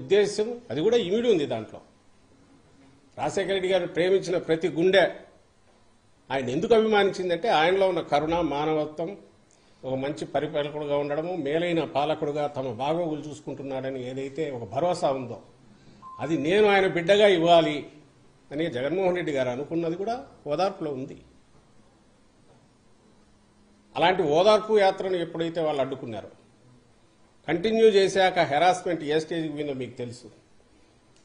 ఉద్దేశం అది కూడా ఇమిడి ఉంది దాంట్లో. రాజశేఖర రెడ్డి గారు ప్రేమించిన ప్రతి గుండె ఆయన ఎందుకు అభిమానించిందంటే ఆయనలో ఉన్న కరుణ, మానవత్వం, ఒక మంచి పరిపాలకుడుగా ఉండడము, మేలైన పాలకుడుగా తమ బాగోగులు చూసుకుంటున్నాడని ఏదైతే ఒక భరోసా ఉందో అది నేను ఆయన బిడ్డగా ఇవ్వాలి అని జగన్మోహన్ రెడ్డి గారు అనుకున్నది కూడా ఓదార్పులో ఉంది. అలాంటి ఓదార్పు యాత్రను ఎప్పుడైతే వాళ్ళు అడ్డుకున్నారో, కంటిన్యూ చేశాక హెరాస్మెంట్ ఏ స్టేజ్కి పోయిందో మీకు తెలుసు.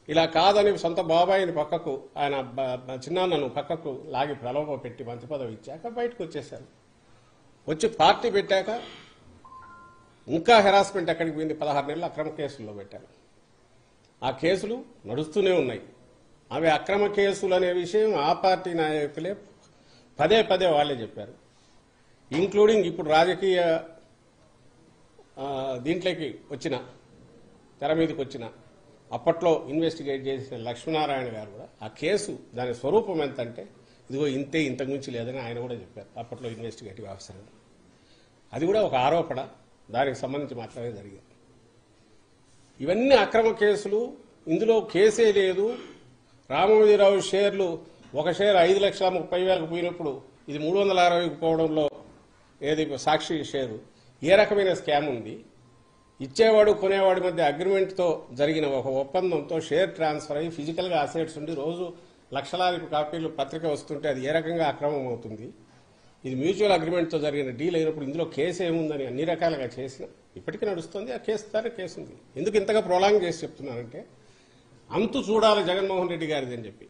ఇలా కాదని సొంత బాబాయిని పక్కకు, ఆయన చిన్నాన్నను పక్కకు లాగి ప్రలోభ పెట్టి మంత్రి పదవి ఇచ్చాక బయటకు వచ్చేశారు. వచ్చి పార్టీ పెట్టాక ఇంకా హెరాస్మెంట్ ఎక్కడికి పోయింది? 16 నెలలు అక్రమ కేసుల్లో పెట్టారు. ఆ కేసులు నడుస్తూనే ఉన్నాయి. అవి అక్రమ కేసులు అనే విషయం ఆ పార్టీ నాయకులే పదే పదే వాళ్లే చెప్పారు. ఇంక్లూడింగ్ ఇప్పుడు రాజకీయ దీంట్లోకి వచ్చిన, తెర మీదకి వచ్చిన, అప్పట్లో ఇన్వెస్టిగేట్ చేసిన లక్ష్మీనారాయణ గారు కూడా ఆ కేసు దాని స్వరూపం ఎంతంటే ఇదిగో ఇంతే, ఇంతకు మించి లేదని ఆయన కూడా చెప్పారు అప్పట్లో ఇన్వెస్టిగేటివ్ ఆఫీసర్. అది కూడా ఒక ఆరోపణ, దానికి సంబంధించి మాత్రమే జరిగింది. ఇవన్నీ అక్రమ కేసులు. ఇందులో కేసే లేదు. రామోజీరావు షేర్లు, ఒక షేర్ 5,30,000కు పోయినప్పుడు ఇది 360కు పోవడంలో ఏది సాక్షి షేరు, ఏ రకమైన స్కామ్ ఉంది? ఇచ్చేవాడు కొనేవాడి మధ్య అగ్రిమెంట్తో జరిగిన ఒక ఒప్పందంతో షేర్ ట్రాన్స్ఫర్ అయ్యి ఫిజికల్గా అసెట్స్ ఉండి రోజు లక్షలాది కాపీలు పత్రిక వస్తుంటే అది ఏ రకంగా అక్రమం అవుతుంది? ఇది మ్యూచువల్ అగ్రిమెంట్తో జరిగిన డీల్ అయినప్పుడు ఇందులో కేసు ఏముందని అన్ని రకాలుగా చేసిన ఇప్పటికీ నడుస్తుంది. ఆ కేసు ద్వారా కేసు ఉంది. ఎందుకు ఇంతగా ప్రొలాంగ్ చేసి చెప్తున్నానంటే అంతు చూడాలి జగన్మోహన్ రెడ్డి గారిది అని చెప్పి.